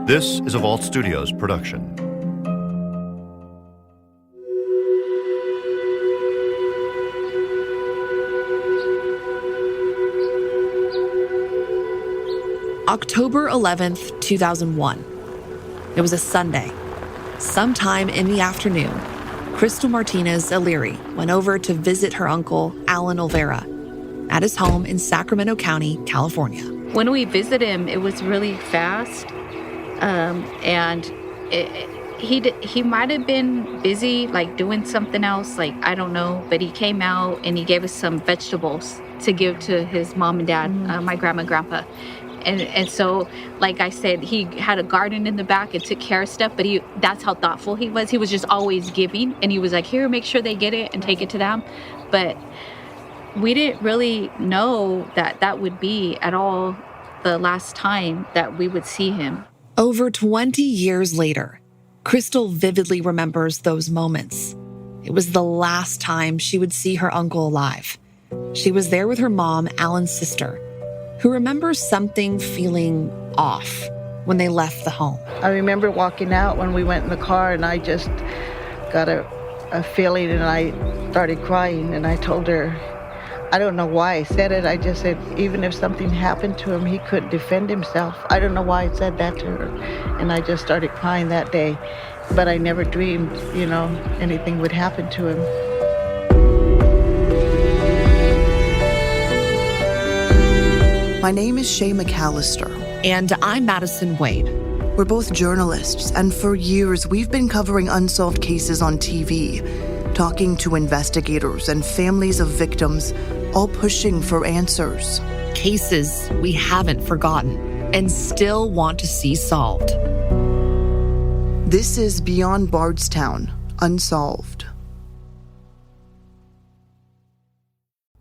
This is a Vault Studios production. October 11th, 2001. It was a Sunday. Sometime in the afternoon, Crystal Martinez O'Leary went over to visit her uncle, Allan Olvera, at his home in Sacramento County, California. When we visited him, it was really fast. And he might have been busy, like doing something else, like, I don't know. But he came out and he gave us some vegetables to give to his mom and dad, my grandma and grandpa. And so, like I said, he had a garden in the back and took care of stuff, but that's how thoughtful he was. He was just always giving. And he was like, here, make sure they get it and take it to them. But we didn't really know that would be at all the last time that we would see him. Over 20 years later, Crystal vividly remembers those moments. It was the last time she would see her uncle alive. She was there with her mom, Allan's sister, who remembers something feeling off when they left the home. I remember walking out when we went in the car, and I just got a feeling, and I started crying, and I told her, I don't know why I said it. I just said, even if something happened to him, he couldn't defend himself. I don't know why I said that to her. And I just started crying that day. But I never dreamed, anything would happen to him. My name is Shay McAlister. And I'm Madison Wade. We're both journalists, and for years we've been covering unsolved cases on TV, talking to investigators and families of victims, all pushing for answers. Cases we haven't forgotten and still want to see solved. This is Beyond Bardstown, Unsolved.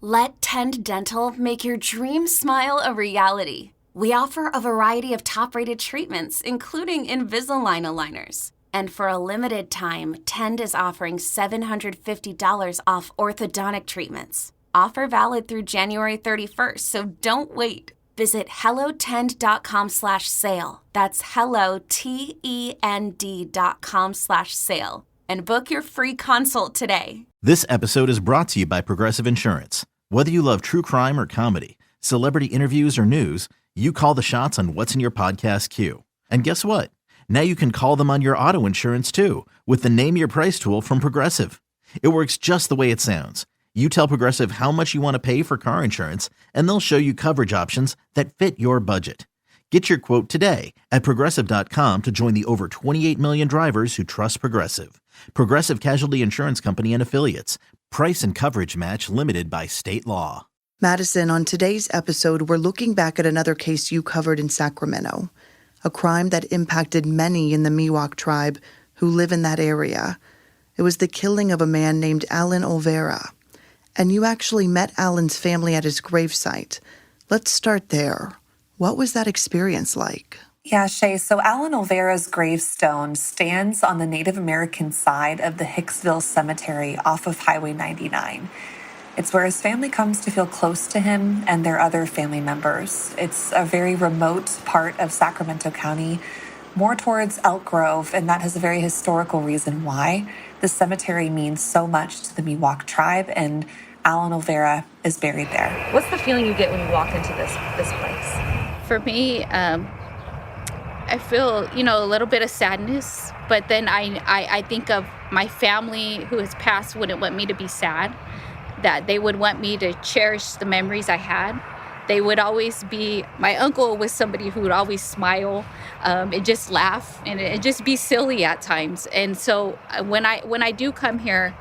Let Tend Dental make your dream smile a reality. We offer a variety of top-rated treatments, including Invisalign aligners. And for a limited time, Tend is offering $750 off orthodontic treatments. Offer valid through January 31st, so don't wait. Visit hellotend.com/sale. That's hellotend.com/sale. And book your free consult today. This episode is brought to you by Progressive Insurance. Whether you love true crime or comedy, celebrity interviews or news, you call the shots on what's in your podcast queue. And guess what? Now you can call them on your auto insurance too with the Name Your Price tool from Progressive. It works just the way it sounds. You tell Progressive how much you want to pay for car insurance, and they'll show you coverage options that fit your budget. Get your quote today at Progressive.com to join the over 28 million drivers who trust Progressive. Progressive Casualty Insurance Company and Affiliates. Price and coverage match limited by state law. Madison, on today's episode, we're looking back at another case you covered in Sacramento, a crime that impacted many in the Miwok tribe who live in that area. It was the killing of a man named Allan Olvera. And you actually met Allan's family at his gravesite. Let's start there. What was that experience like? Yeah, Shay, so Allan Olvera's gravestone stands on the Native American side of the Hicksville cemetery off of Highway 99. It's where his family comes to feel close to him and their other family members. It's a very remote part of Sacramento County, more towards Elk Grove, and that has a very historical reason why. The cemetery means so much to the Miwok tribe, and Allan Olvera is buried there. What's the feeling you get when you walk into this place? For me, I feel, a little bit of sadness, but then I think of my family who has passed wouldn't want me to be sad, that they would want me to cherish the memories I had. They would always be, my uncle was somebody who would always smile and just laugh and just be silly at times. And so when I do come here,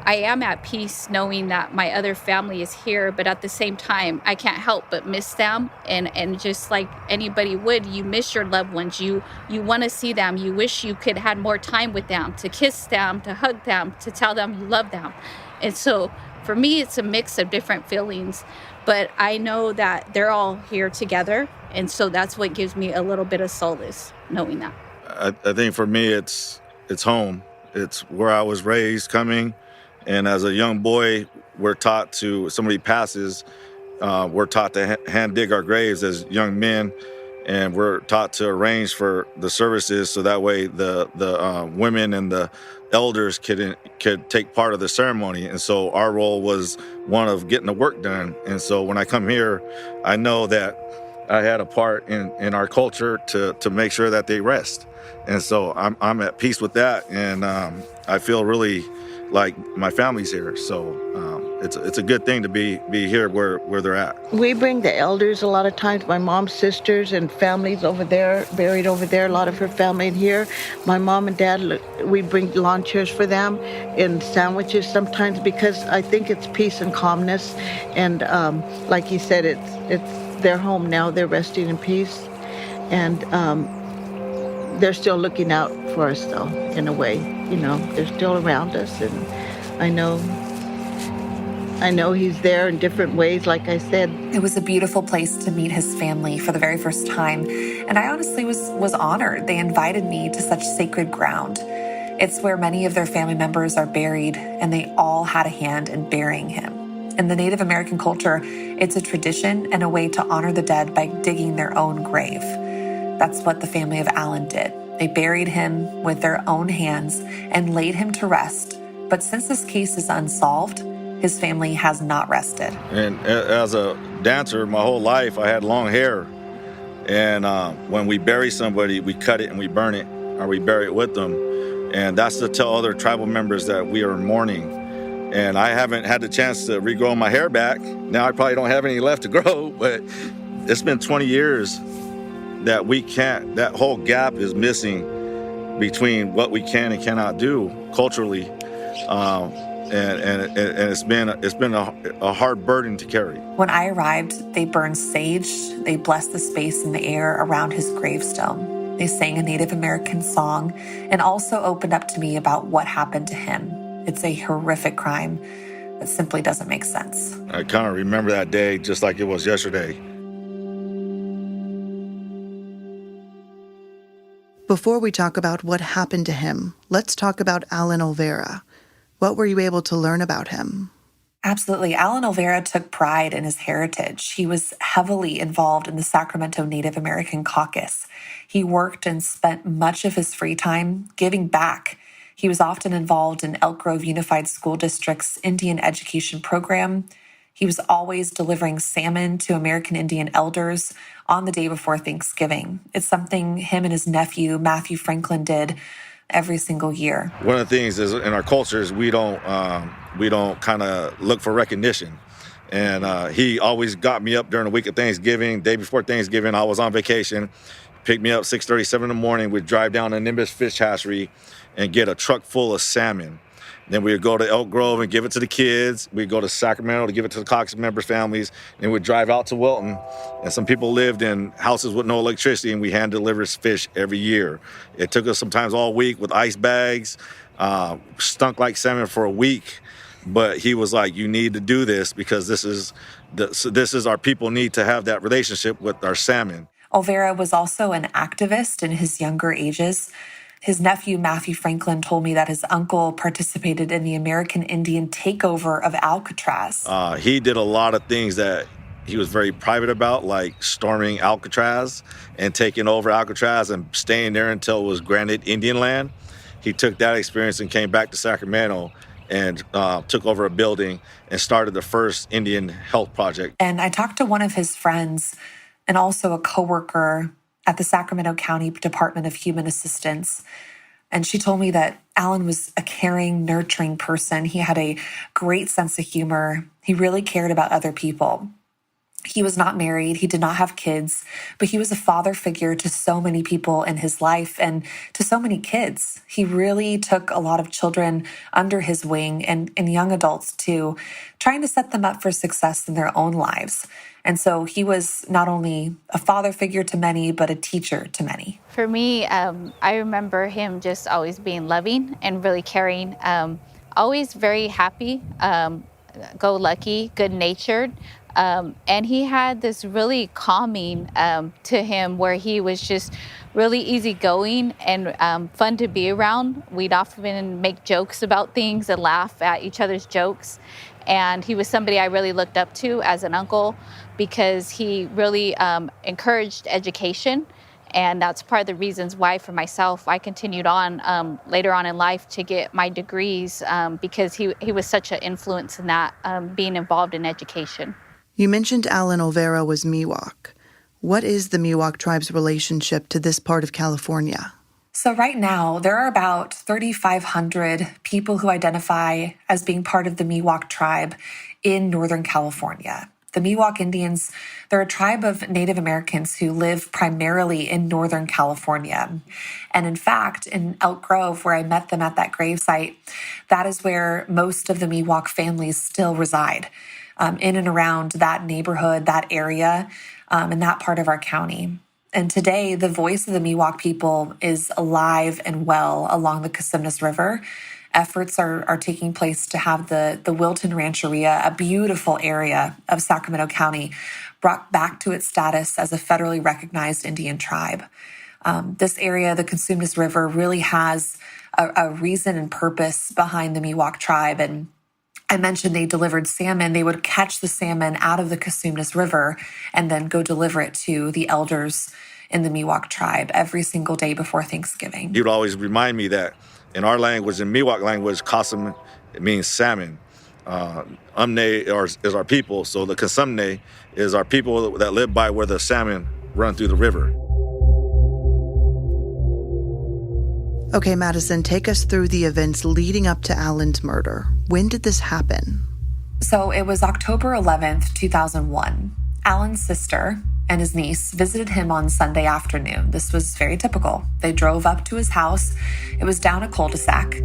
I am at peace knowing that my other family is here, but at the same time, I can't help but miss them. And just like anybody would, you miss your loved ones. You want to see them. You wish you could have more time with them, to kiss them, to hug them, to tell them you love them. And so for me, it's a mix of different feelings, but I know that they're all here together. And so that's what gives me a little bit of solace, knowing that. I think for me, it's home. It's where I was raised coming. And as a young boy, we're taught to, if somebody passes, we're taught to hand dig our graves as young men. and we're taught to arrange for the services so that way the women and the elders could take part of the ceremony. And so our role was one of getting the work done. And so when I come here, I know that I had a part in our culture to make sure that they rest. And so I'm at peace with that, and I feel really like my family's here. So it's a good thing to be here where they're at. We bring the elders a lot of times, my mom's sisters and families over there, buried over there, a lot of her family in here. My mom and dad, we bring lawn chairs for them and sandwiches sometimes because I think it's peace and calmness. And like he said, it's their home now. They're resting in peace. And they're still looking out for us, though, in a way. You know, they're still around us, and I know he's there in different ways, like I said. It was a beautiful place to meet his family for the very first time, and I honestly was honored. They invited me to such sacred ground. It's where many of their family members are buried, and they all had a hand in burying him. In the Native American culture, it's a tradition and a way to honor the dead by digging their own grave. That's what the family of Allan did. They buried him with their own hands and laid him to rest. But since this case is unsolved, his family has not rested. And as a dancer, my whole life, I had long hair. And when we bury somebody, we cut it and we burn it, or we bury it with them. And that's to tell other tribal members that we are in mourning. And I haven't had the chance to regrow my hair back. Now I probably don't have any left to grow, but it's been 20 years that we can't, that whole gap is missing between what we can and cannot do culturally. And it's been a hard burden to carry. When I arrived, they burned sage, they blessed the space in the air around his gravestone. They sang a Native American song and also opened up to me about what happened to him. It's a horrific crime that simply doesn't make sense. I kind of remember that day just like it was yesterday. Before we talk about what happened to him, let's talk about Allan Olvera. What were you able to learn about him? Absolutely. Allan Olvera took pride in his heritage. He was heavily involved in the Sacramento Native American caucus. He worked and spent much of his free time giving back. He was often involved in Elk Grove Unified School District's Indian education program. He was always delivering salmon to American Indian elders on the day before Thanksgiving. It's something him and his nephew, Matthew Franklin, did every single year. One of the things is in our cultures, we don't kind of look for recognition. And he always got me up during the week of Thanksgiving. Day before Thanksgiving, I was on vacation. Picked me up 6:30, 7 in the morning. We'd drive down to Nimbus Fish Hatchery and get a truck full of salmon. Then we would go to Elk Grove and give it to the kids. We'd go to Sacramento to give it to the caucus members' families. And we'd drive out to Wilton. And some people lived in houses with no electricity, and we hand delivered fish every year. It took us sometimes all week with ice bags, stunk like salmon for a week. But he was like, you need to do this because this is our people need to have that relationship with our salmon. Olvera was also an activist in his younger ages. His nephew, Matthew Franklin, told me that his uncle participated in the American Indian takeover of Alcatraz. He did a lot of things that he was very private about, like storming Alcatraz and taking over Alcatraz and staying there until it was granted Indian land. He took that experience and came back to Sacramento and took over a building and started the first Indian health project. And I talked to one of his friends and also a coworker at the Sacramento County Department of Human Assistance. And she told me that Allan was a caring, nurturing person. He had a great sense of humor. He really cared about other people. He was not married. He did not have kids, but he was a father figure to so many people in his life and to so many kids. He really took a lot of children under his wing and young adults too, trying to set them up for success in their own lives. And so he was not only a father figure to many, but a teacher to many. For me, I remember him just always being loving and really caring, always very happy, go-lucky, good-natured. And he had this really calming to him where he was just really easygoing and fun to be around. We'd often make jokes about things and laugh at each other's jokes. And he was somebody I really looked up to as an uncle, because he really encouraged education. And that's part of the reasons why, for myself, I continued on later on in life to get my degrees, because he was such an influence in that, being involved in education. You mentioned Allan Olvera was Miwok. What is the Miwok tribe's relationship to this part of California? So right now, there are about 3,500 people who identify as being part of the Miwok tribe in Northern California. The Miwok Indians, they're a tribe of Native Americans who live primarily in Northern California. And in fact, in Elk Grove, where I met them at that gravesite, that is where most of the Miwok families still reside, in and around that neighborhood, that area, in that part of our county. And today, the voice of the Miwok people is alive and well along the Cosumnes River. Efforts are taking place to have the Wilton Rancheria, a beautiful area of Sacramento County, brought back to its status as a federally recognized Indian tribe. This area, the Cosumnes River, really has a reason and purpose behind the Miwok tribe. And I mentioned they delivered salmon. They would catch the salmon out of the Cosumnes River and then go deliver it to the elders in the Miwok tribe every single day before Thanksgiving. He would always remind me that in our language, in Miwok language, Kasum, it means salmon. Umne is our people, so the Kasumne is our people that live by where the salmon run through the river. Okay, Madison, take us through the events leading up to Allan's murder. When did this happen? So it was October 11th, 2001. Allan's sister and his niece visited him on Sunday afternoon. This was very typical. They drove up to his house. It was down a cul-de-sac,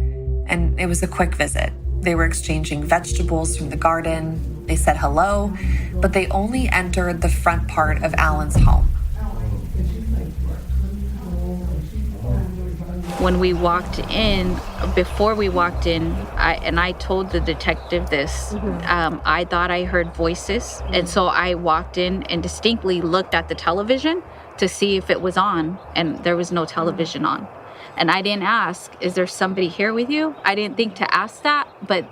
and it was a quick visit. They were exchanging vegetables from the garden. They said hello, but they only entered the front part of Allan's home. When we walked in, before we walked in, I told the detective this, I thought I heard voices. And so I walked in and distinctly looked at the television to see if it was on, and there was no television on. And I didn't ask, is there somebody here with you? I didn't think to ask that, but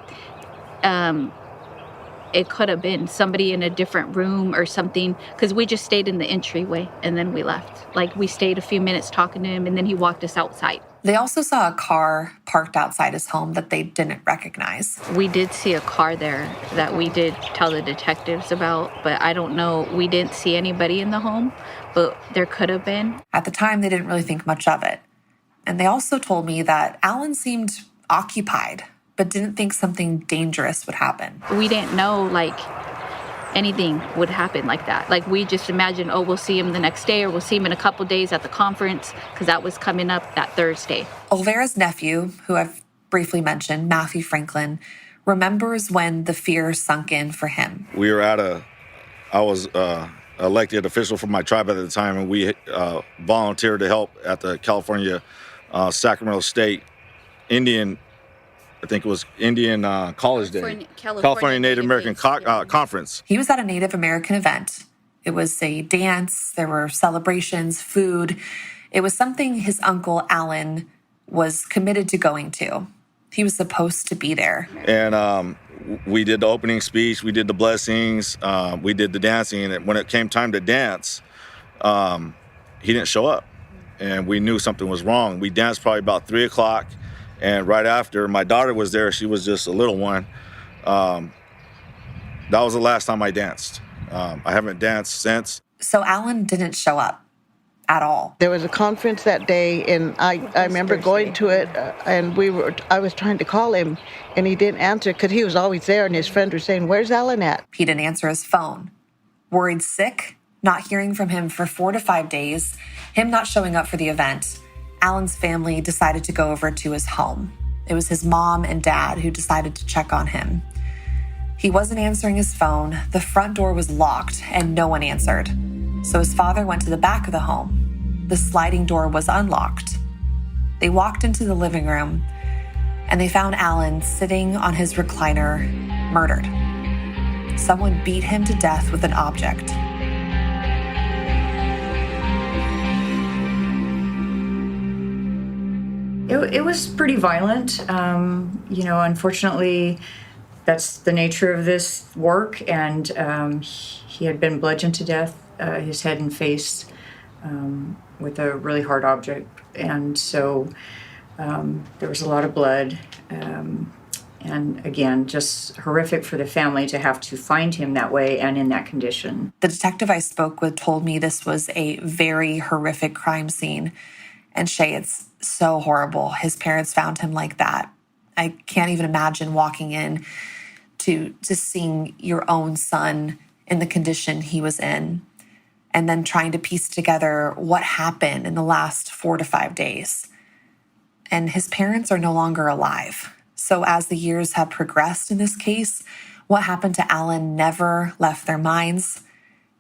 it could have been somebody in a different room or something, because we just stayed in the entryway and then we left. Like, we stayed a few minutes talking to him and then he walked us outside. They also saw a car parked outside his home that they didn't recognize. We did see a car there that we did tell the detectives about, but I don't know. We didn't see anybody in the home, but there could have been. At the time, they didn't really think much of it. And they also told me that Allan seemed occupied, but didn't think something dangerous would happen. We didn't know, anything would happen like that. We just imagined, we'll see him the next day, or we'll see him in a couple days at the conference, because that was coming up that Thursday. Olvera's nephew, who I've briefly mentioned, Matthew Franklin, remembers when the fear sunk in for him. We were I was elected official for my tribe at the time, and we volunteered to help at the California Sacramento State Indian, I think it was Indian College Day, California Native American Conference. He was at a Native American event. It was a dance, there were celebrations, food. It was something his uncle Allan was committed to going to. He was supposed to be there. And we did the opening speech, we did the blessings, we did the dancing, and when it came time to dance, he didn't show up. And we knew something was wrong. We danced probably about 3 o'clock. And right after, my daughter was there. She was just a little one. That was the last time I danced. I haven't danced since. So Allan didn't show up at all. There was a conference that day, and I remember going to it, and I was trying to call him, and he didn't answer because he was always there, and his friends were saying, "Where's Allan at?" He didn't answer his phone. Worried sick, not hearing from him for 4 to 5 days, him not showing up for the event, Allan's family decided to go over to his home. It was his mom and dad who decided to check on him. He wasn't answering his phone, the front door was locked, and no one answered. So his father went to the back of the home. The sliding door was unlocked. They walked into the living room, and they found Allan sitting on his recliner, murdered. Someone beat him to death with an object. It was pretty violent. Unfortunately, that's the nature of this work, and he had been bludgeoned to death, his head and face, with a really hard object, and so there was a lot of blood, and again, just horrific for the family to have to find him that way and in that condition. The detective I spoke with told me this was a very horrific crime scene. And Shay, it's so horrible. His parents found him like that. I can't even imagine walking in to seeing your own son in the condition he was in, and then trying to piece together what happened in the last 4 to 5 days. And his parents are no longer alive. So as the years have progressed in this case, what happened to Allan never left their minds,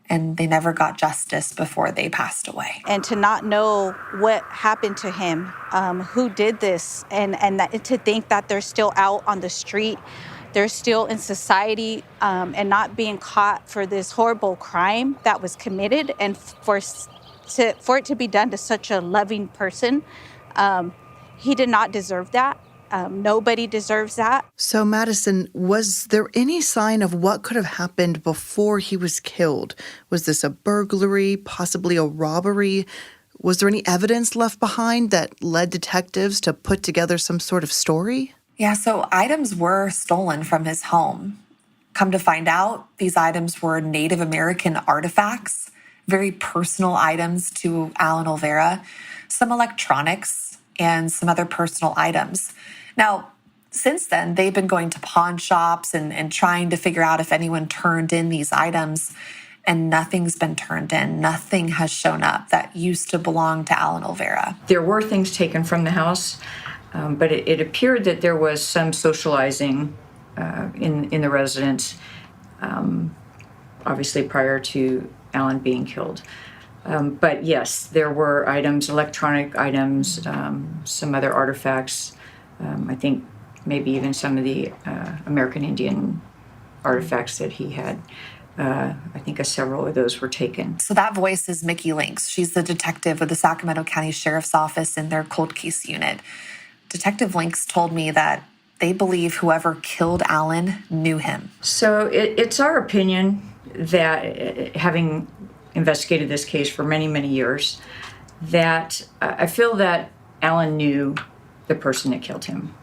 and they never got justice before they passed away. And to not know what happened to him, who did this, and to think that they're still out on the street, they're still in society, and not being caught for this horrible crime that was committed, and for it to be done to such a loving person, he did not deserve that. Nobody deserves that. So, Madison, was there any sign of what could have happened before he was killed? Was this a burglary, possibly a robbery? Was there any evidence left behind that led detectives to put together some sort of story? Yeah, so items were stolen from his home. Come to find out, these items were Native American artifacts, very personal items to Allan Olvera, some electronics, and some other personal items. Now, since then, they've been going to pawn shops and trying to figure out if anyone turned in these items, and nothing's been turned in. Nothing has shown up that used to belong to Allan Olvera. There were things taken from the house, but it appeared that there was some socializing in the residence, obviously prior to Allan being killed. But yes, there were items, electronic items, some other artifacts. I think maybe even some of the American Indian artifacts that he had. I think several of those were taken. So that voice is Mickey Links. She's the detective with the Sacramento County Sheriff's Office in their cold case unit. Detective Links told me that they believe whoever killed Allan knew him. So it's our opinion that, having investigated this case for many, many years, that I feel that Allan knew the person that killed him.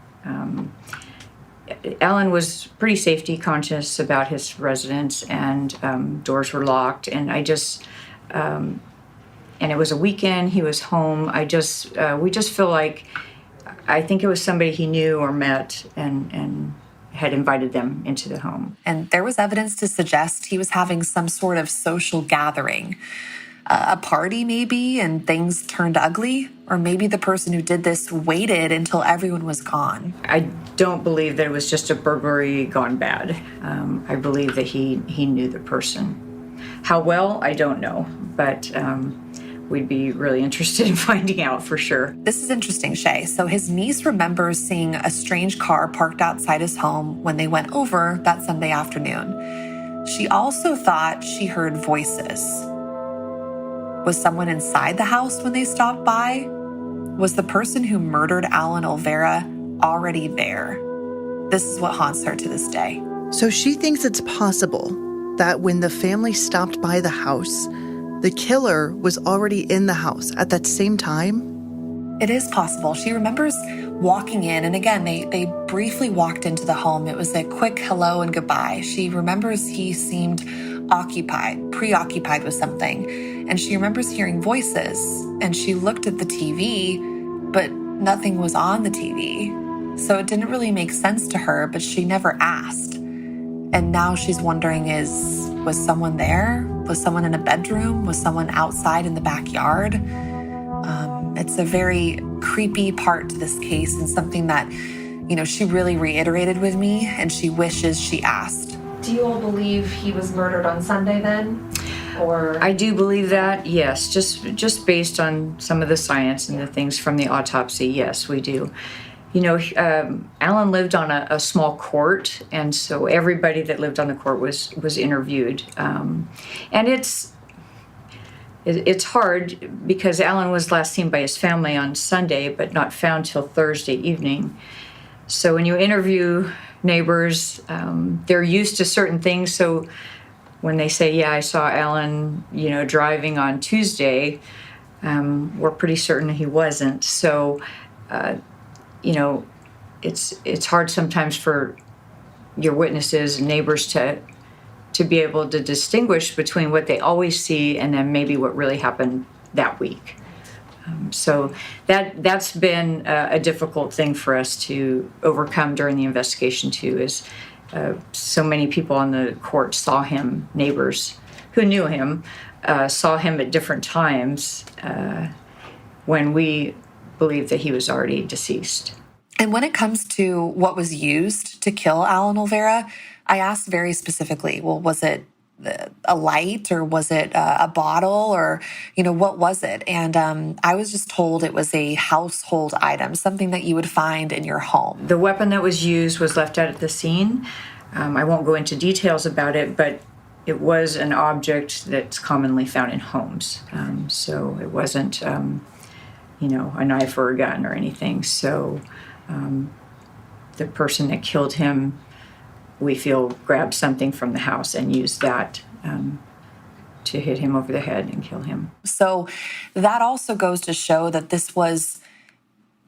Allan was pretty safety conscious about his residence, and doors were locked, and and it was a weekend, he was home. We just feel like, I think it was somebody he knew or met and had invited them into the home. And there was evidence to suggest he was having some sort of social gathering, a party maybe, and things turned ugly. Or maybe the person who did this waited until everyone was gone. I don't believe that it was just a burglary gone bad. I believe that he knew the person. How well, I don't know, but we'd be really interested in finding out for sure. This is interesting, Shay. So his niece remembers seeing a strange car parked outside his home when they went over that Sunday afternoon. She also thought she heard voices. Was someone inside the house when they stopped by? Was the person who murdered Allan Olvera already there? This is what haunts her to this day. So she thinks it's possible that when the family stopped by the house, the killer was already in the house at that same time? It is possible. She remembers walking in, and again, they briefly walked into the home. It was a quick hello and goodbye. She remembers he seemed preoccupied with something, and she remembers hearing voices, and she looked at the TV, but nothing was on the TV. So it didn't really make sense to her, but she never asked. And now she's wondering, was someone there? Was someone in a bedroom? Was someone outside in the backyard? It's a very creepy part to this case, and something that, she really reiterated with me, and she wishes she asked. Do you all believe he was murdered on Sunday then? Or I do believe that, yes. Just based on some of the science and the things from the autopsy, yes, we do. Allan lived on a small court, and so everybody that lived on the court was interviewed. And it's hard because Allan was last seen by his family on Sunday, but not found till Thursday evening. So when you interview neighbors. They're used to certain things, so when they say, yeah, I saw Allan, driving on Tuesday, we're pretty certain he wasn't. So, it's hard sometimes for your witnesses and neighbors to be able to distinguish between what they always see and then maybe what really happened that week. So that's been a difficult thing for us to overcome during the investigation too, is so many people on the court saw him, neighbors who knew him, saw him at different times when we believed that he was already deceased. And when it comes to what was used to kill Allan Olvera, I asked very specifically, well, was it a light or was it a bottle or, what was it? And I was just told it was a household item, something that you would find in your home. The weapon that was used was left out at the scene. I won't go into details about it, but it was an object that's commonly found in homes. So it wasn't, a knife or a gun or anything. So the person that killed him, we feel, grabbed something from the house and used that to hit him over the head and kill him. So that also goes to show that this was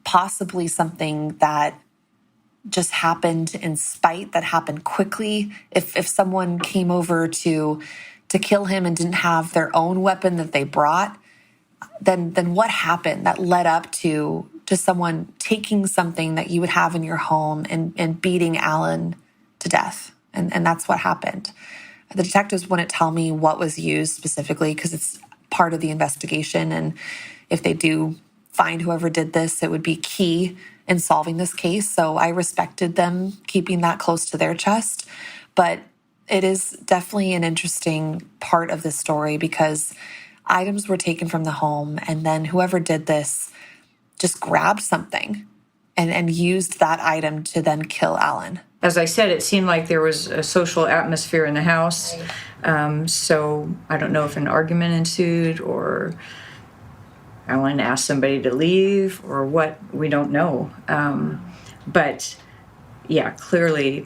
possibly something that just happened in spite, that happened quickly. If someone came over to kill him and didn't have their own weapon that they brought, then what happened that led up to someone taking something that you would have in your home and beating Allan to death? And that's what happened. The detectives wouldn't tell me what was used specifically because it's part of the investigation. And if they do find whoever did this, it would be key in solving this case. So I respected them keeping that close to their chest. But it is definitely an interesting part of this story because items were taken from the home and then whoever did this just grabbed something and used that item to then kill Allan. As I said, it seemed like there was a social atmosphere in the house. So I don't know if an argument ensued or Allan asked somebody to leave or what, we don't know. But yeah, clearly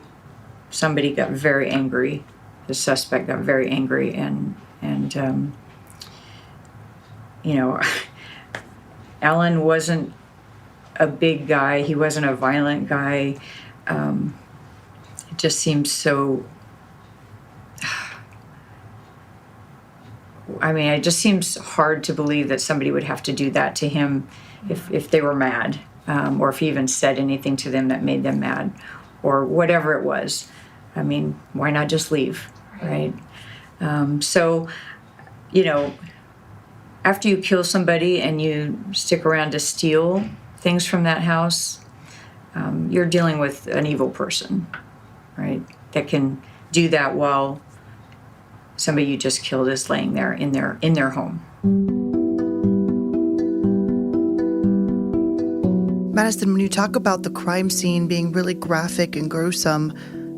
somebody got very angry. The suspect got very angry and Allan wasn't a big guy. He wasn't a violent guy. It just seems so... it just seems hard to believe that somebody would have to do that to him if they were mad, or if he even said anything to them that made them mad, or whatever it was. Why not just leave, right? After you kill somebody and you stick around to steal things from that house, you're dealing with an evil person, right? That can do that while somebody you just killed is laying there in their home. Madison, when you talk about the crime scene being really graphic and gruesome,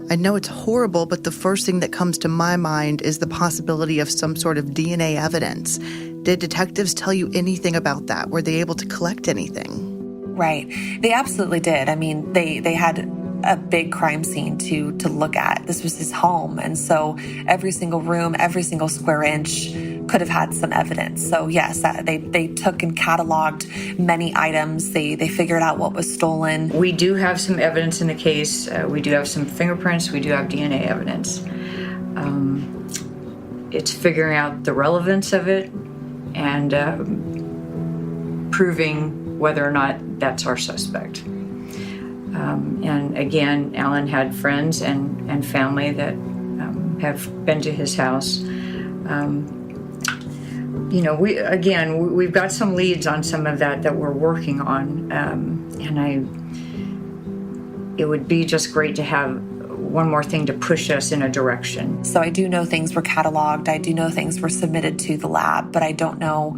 I know it's horrible, but the first thing that comes to my mind is the possibility of some sort of DNA evidence. Did detectives tell you anything about that? Were they able to collect anything? Right. They absolutely did. They had a big crime scene to look at. This was his home. And so every single room, every single square inch could have had some evidence. So yes, they took and cataloged many items. They figured out what was stolen. We do have some evidence in the case. We do have some fingerprints. We do have DNA evidence. It's figuring out the relevance of it and proving whether or not that's our suspect. And again, Allan had friends and family that have been to his house. We've got some leads on some of that we're working on, it would be just great to have one more thing to push us in a direction. So I do know things were cataloged. I do know things were submitted to the lab, but I don't know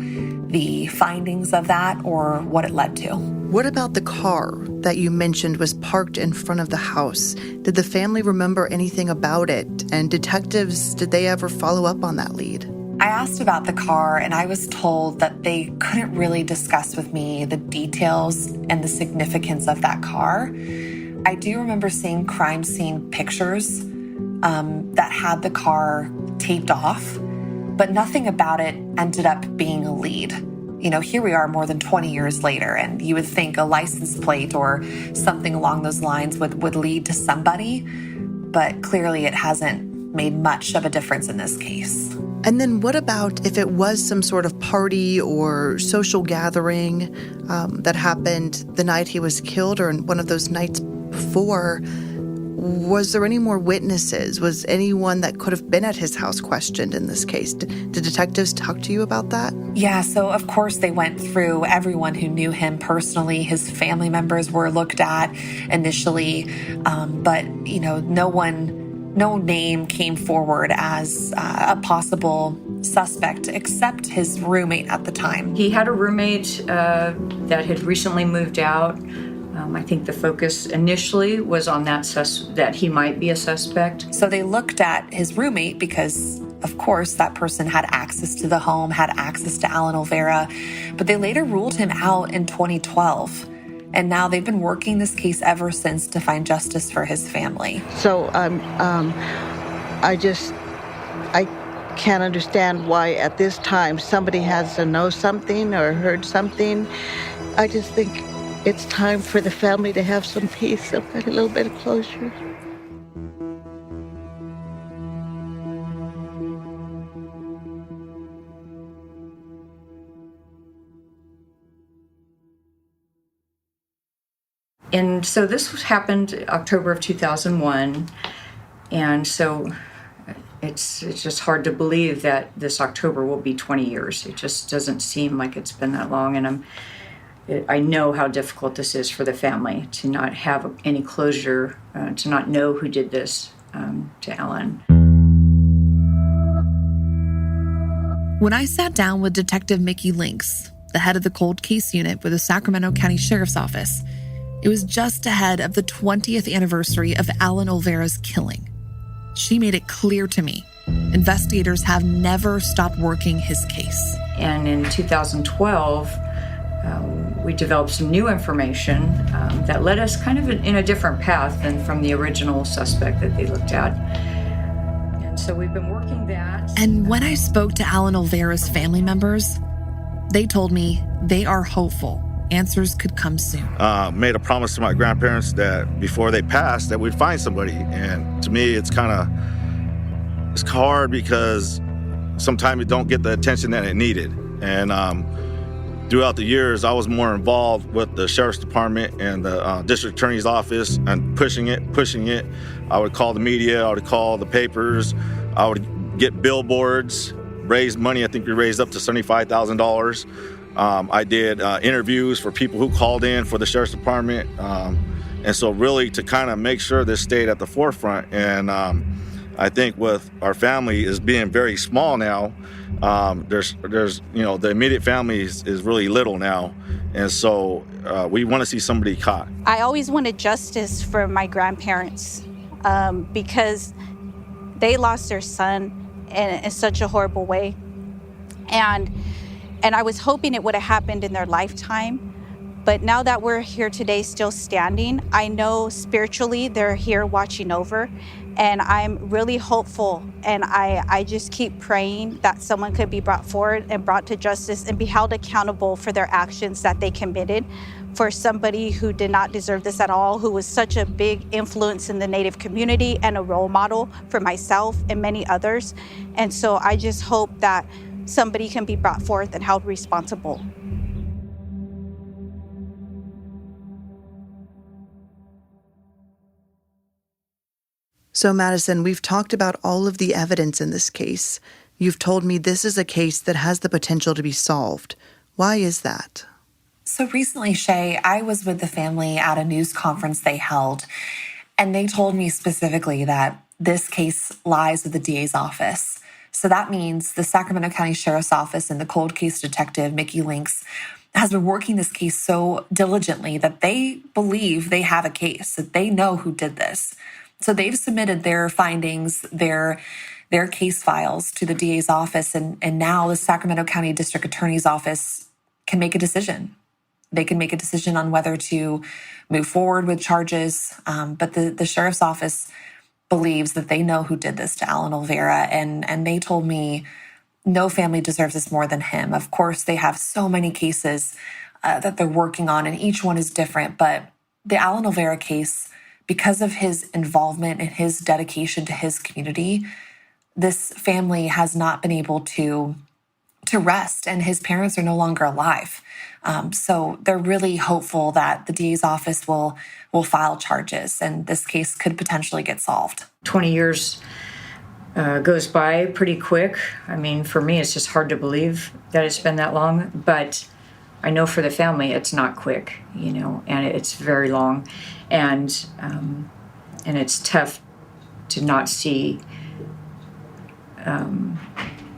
the findings of that or what it led to. What about the car that you mentioned was parked in front of the house? Did the family remember anything about it? And detectives, did they ever follow up on that lead? I asked about the car and I was told that they couldn't really discuss with me the details and the significance of that car. I do remember seeing crime scene pictures that had the car taped off, but nothing about it ended up being a lead. You know, here we are more than 20 years later, and you would think a license plate or something along those lines would lead to somebody, but clearly it hasn't made much of a difference in this case. And then what about if it was some sort of party or social gathering that happened the night he was killed or in one of those nights before? Was there any more witnesses? Was anyone that could have been at his house questioned in this case? Did detectives talk to you about that? Yeah, so of course they went through everyone who knew him personally. His family members were looked at initially, but, you know, no name came forward as a possible suspect except his roommate at the time. He had a roommate that had recently moved out. I think the focus initially was on that he might be a suspect. So they looked at his roommate because, of course, that person had access to the home, had access to Allan Olvera, but they later ruled him out in 2012. And now they've been working this case ever since to find justice for his family. So I can't understand why at this time somebody has to know something or heard something. I just think it's time for the family to have some peace, a little bit of closure. And so this happened October of 2001, and so it's just hard to believe that this October will be 20 years. It just doesn't seem like it's been that long, and I know how difficult this is for the family to not have any closure, to not know who did this to Allan. When I sat down with Detective Mickey Lynx, the head of the cold case unit with the Sacramento County Sheriff's Office, it was just ahead of the 20th anniversary of Allan Olvera's killing. She made it clear to me, investigators have never stopped working his case. And in 2012, we developed some new information that led us kind of in a different path than from the original suspect that they looked at. And so we've been working that. And when I spoke to Allan Olvera's family members, they told me they are hopeful answers could come soon. Made a promise to my grandparents that before they passed that we'd find somebody. And to me, it's hard because sometimes it don't get the attention that it needed. And throughout the years, I was more involved with the sheriff's department and the district attorney's office and pushing it. I would call the media, I would call the papers, I would get billboards, raise money. I think we raised up to $75,000. I did interviews for people who called in for the sheriff's department. And so really to kind of make sure this stayed at the forefront. And I think with our family is being very small now, there's the immediate family is really little now. And so we want to see somebody caught. I always wanted justice for my grandparents because they lost their son in such a horrible way. And I was hoping it would have happened in their lifetime. But now that we're here today still standing, I know spiritually they're here watching over. And I'm really hopeful. And I just keep praying that someone could be brought forward and brought to justice and be held accountable for their actions that they committed for somebody who did not deserve this at all, who was such a big influence in the Native community and a role model for myself and many others. And so I just hope that somebody can be brought forth and held responsible. So, Madison, we've talked about all of the evidence in this case. You've told me this is a case that has the potential to be solved. Why is that? So recently, Shay, I was with the family at a news conference they held, and they told me specifically that this case lies with the DA's office. So that means the Sacramento County Sheriff's Office and the cold case detective, Mickey Lynx, has been working this case so diligently that they believe they have a case, that they know who did this. So they've submitted their findings, their case files to the DA's office, and now the Sacramento County District Attorney's Office can make a decision. they can make a decision on whether to move forward with charges. But the sheriff's office believes that they know who did this to Allan Olvera, and they told me no family deserves this more than him. Of course, they have so many cases that they're working on, and each one is different. But the Allan Olvera case, because of his involvement and his dedication to his community, this family has not been able to rest, and his parents are no longer alive. So they're really hopeful that the DA's office will file charges, and this case could potentially get solved. 20 years goes by pretty quick. I mean, for me, it's just hard to believe that it's been that long, but I know for the family, it's not quick, and it's very long, and it's tough to not see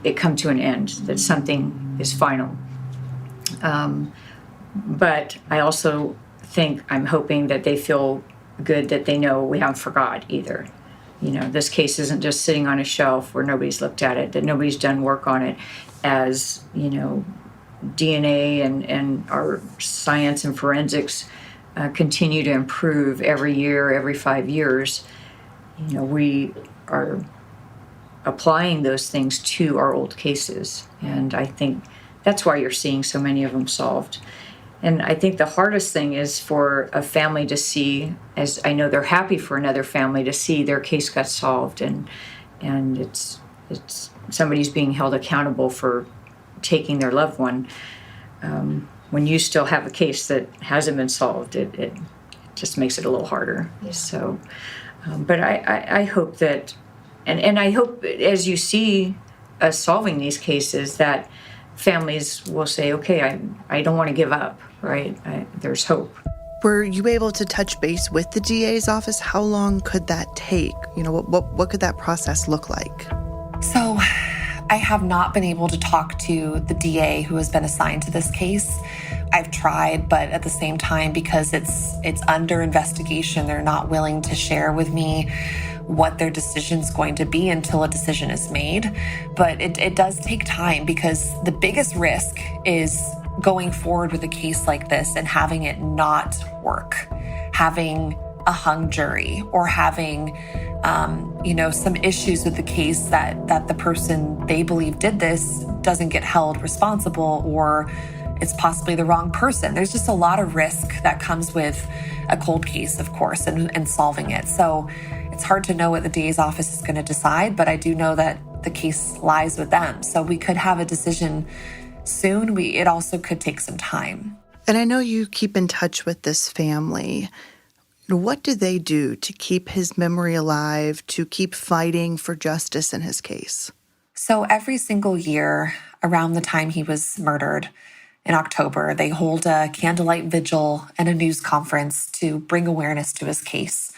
it come to an end, that something is final. But I also I'm hoping that they feel good that they know we haven't forgot either. This case isn't just sitting on a shelf where nobody's looked at it, that nobody's done work on it. As, DNA and our science and forensics continue to improve every year, every 5 years, we are applying those things to our old cases. And I think that's why you're seeing so many of them solved. And I think the hardest thing is for a family to see, as I know they're happy for another family to see their case got solved, and it's somebody's being held accountable for taking their loved one. When you still have a case that hasn't been solved, it just makes it a little harder. Yeah. So, but I hope that, and I hope as you see us solving these cases, that families will say, okay, I don't want to give up, right? There's hope. Were you able to touch base with the DA's office? How long could that take? What could that process look like? So I have not been able to talk to the DA who has been assigned to this case. I've tried, but at the same time, because it's under investigation, they're not willing to share with me what their decision's going to be until a decision is made. But it does take time, because the biggest risk is going forward with a case like this and having it not work, having a hung jury, or having some issues with the case that the person they believe did this doesn't get held responsible, or it's possibly the wrong person. There's just a lot of risk that comes with a cold case, of course, and solving it. So it's hard to know what the DA's office is going to decide, but I do know that the case lies with them. So we could have a decision soon. It also could take some time. And I know you keep in touch with this family. What do they do to keep his memory alive, to keep fighting for justice in his case? So every single year around the time he was murdered in October, they hold a candlelight vigil and a news conference to bring awareness to his case.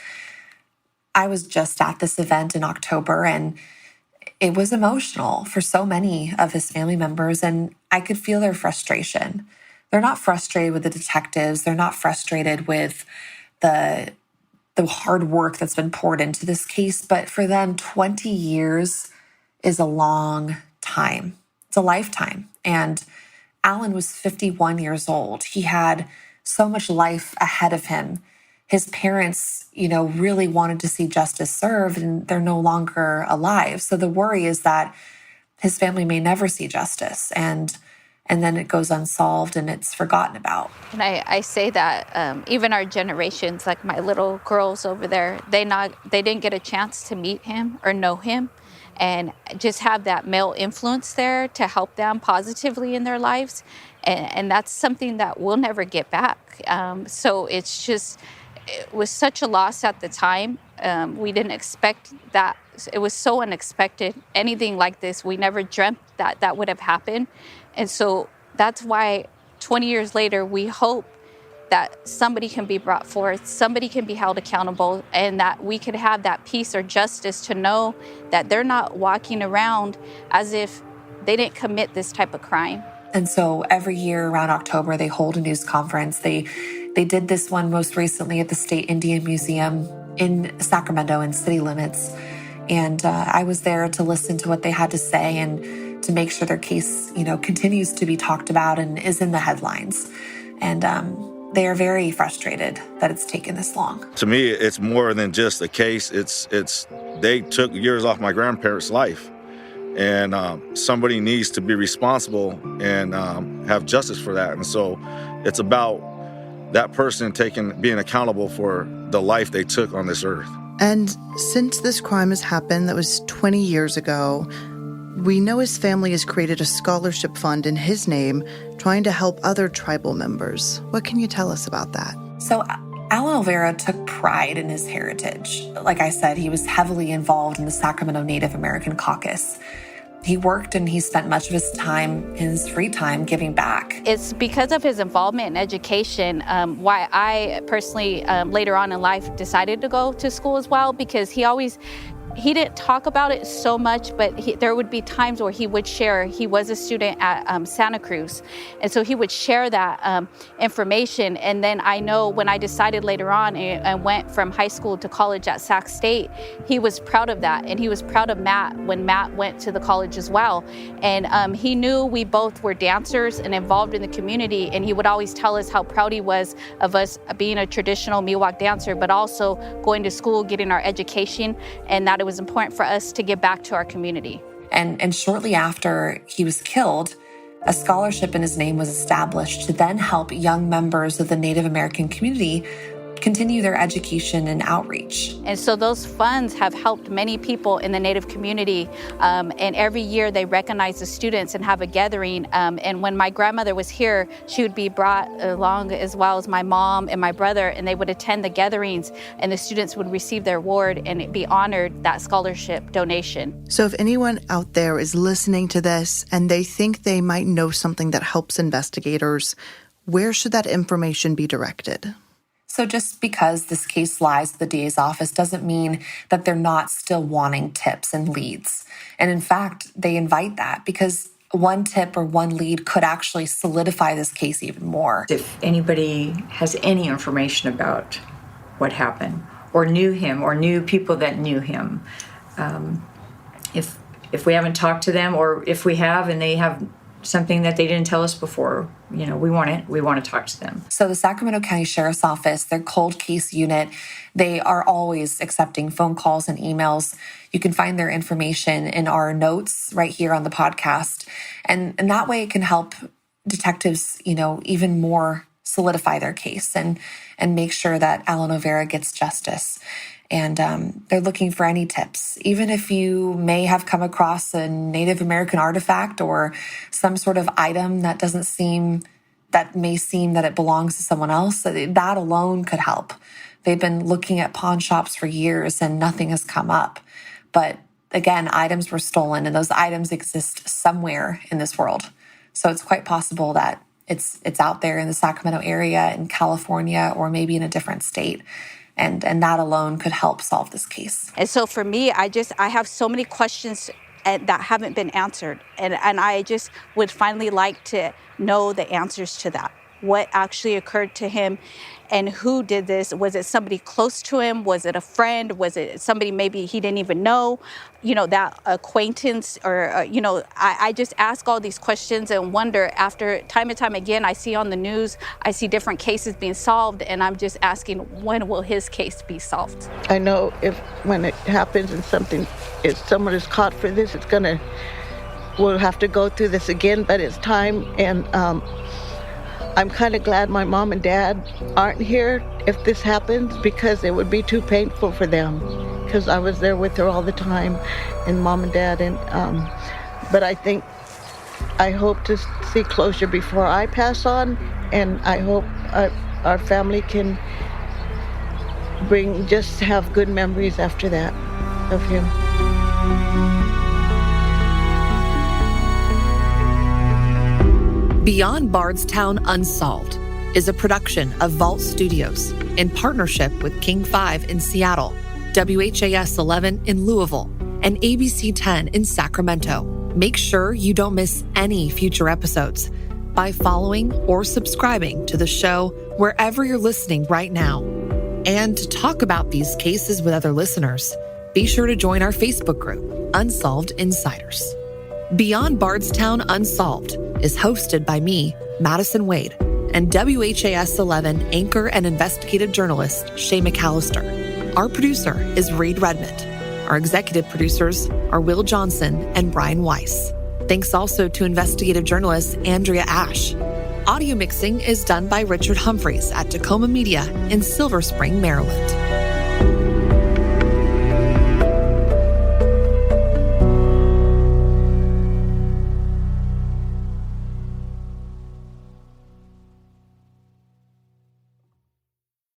I was just at this event in October, and it was emotional for so many of his family members, and I could feel their frustration. They're not frustrated with the detectives. They're not frustrated with the hard work that's been poured into this case, but for them, 20 years is a long time. It's a lifetime. And Allan was 51 years old. He had so much life ahead of him. His parents, really wanted to see justice served, and they're no longer alive. So the worry is that his family may never see justice, and then it goes unsolved and it's forgotten about. And I say that even our generations, like my little girls over there, they didn't get a chance to meet him or know him, and just have that male influence there to help them positively in their lives. And that's something that we'll never get back. So it was such a loss at the time. We didn't expect that. It was so unexpected. Anything like this, we never dreamt that would have happened. And so that's why 20 years later, we hope that somebody can be brought forth, somebody can be held accountable, and that we could have that peace or justice to know that they're not walking around as if they didn't commit this type of crime. And so every year around October, they hold a news conference. They did this one most recently at the State Indian Museum in Sacramento in city limits. And I was there to listen to what they had to say and to make sure their case, continues to be talked about and is in the headlines. And they are very frustrated that it's taken this long. To me, it's more than just a case. It's they took years off my grandparents' life. And somebody needs to be responsible and have justice for that. And so it's about that person being accountable for the life they took on this earth. And since this crime has happened, that was 20 years ago, we know his family has created a scholarship fund in his name, trying to help other tribal members. What can you tell us about that? So Allan Olvera took pride in his heritage. Like I said, he was heavily involved in the Sacramento Native American Caucus. He worked and he spent much of his time, his free time, giving back. It's because of his involvement in education why I personally, later on in life, decided to go to school as well, because he didn't talk about it so much, but there would be times where he would share. He was a student at Santa Cruz, and so he would share that information. And then I know when I decided later on and went from high school to college at Sac State, he was proud of that, and he was proud of Matt when Matt went to the college as well. And he knew we both were dancers and involved in the community, and he would always tell us how proud he was of us being a traditional Miwok dancer, but also going to school, getting our education, and that it was important for us to give back to our community. And shortly after he was killed, a scholarship in his name was established to then help young members of the Native American community continue their education and outreach. And so those funds have helped many people in the Native community. And every year they recognize the students and have a gathering. And when my grandmother was here, she would be brought along as well as my mom and my brother, and they would attend the gatherings, and the students would receive their award and be honored that scholarship donation. So if anyone out there is listening to this and they think they might know something that helps investigators, where should that information be directed? So just because this case lies at the DA's office doesn't mean that they're not still wanting tips and leads. And in fact, they invite that because one tip or one lead could actually solidify this case even more. If anybody has any information about what happened or knew him or knew people that knew him, if we haven't talked to them, or if we have and they have something that they didn't tell us before, we want to talk to them. So the Sacramento County Sheriff's Office, their cold case unit, they are always accepting phone calls and emails. You can find their information in our notes right here on the podcast. And that way it can help detectives, even more solidify their case and make sure that Allan Olvera gets justice. And they're looking for any tips. Even if you may have come across a Native American artifact or some sort of item that may seem that it belongs to someone else, that alone could help. They've been looking at pawn shops for years and nothing has come up. But again, items were stolen and those items exist somewhere in this world. So it's quite possible that it's out there in the Sacramento area, in California, or maybe in a different state. And that alone could help solve this case. And so for me, I have so many questions that haven't been answered. And I just would finally like to know the answers to that. What actually occurred to him and who did this? Was it somebody close to him? Was it a friend? Was it somebody maybe he didn't even know? That acquaintance or, I just ask all these questions and wonder after time and time again, I see on the news, I see different cases being solved, and I'm just asking, when will his case be solved? I know when it happens and if someone is caught for this, we'll have to go through this again, but it's time. And I'm kind of glad my mom and dad aren't here if this happens, because it would be too painful for them, because I was there with her all the time, and mom and dad. And but I hope to see closure before I pass on, and I hope our family can have good memories after that of him. Beyond Bardstown Unsolved is a production of Vault Studios in partnership with King 5 in Seattle, WHAS 11 in Louisville, and ABC 10 in Sacramento. Make sure you don't miss any future episodes by following or subscribing to the show wherever you're listening right now. And to talk about these cases with other listeners, be sure to join our Facebook group, Unsolved Insiders. Beyond Bardstown Unsolved is hosted by me, Madison Wade, and WHAS 11 anchor and investigative journalist Shay McAlister. Our producer is Reed Redmond. Our executive producers are Will Johnson and Brian Weiss. Thanks also to investigative journalist Andrea Ash. Audio mixing is done by Richard Humphreys at Tacoma Media in Silver Spring, Maryland.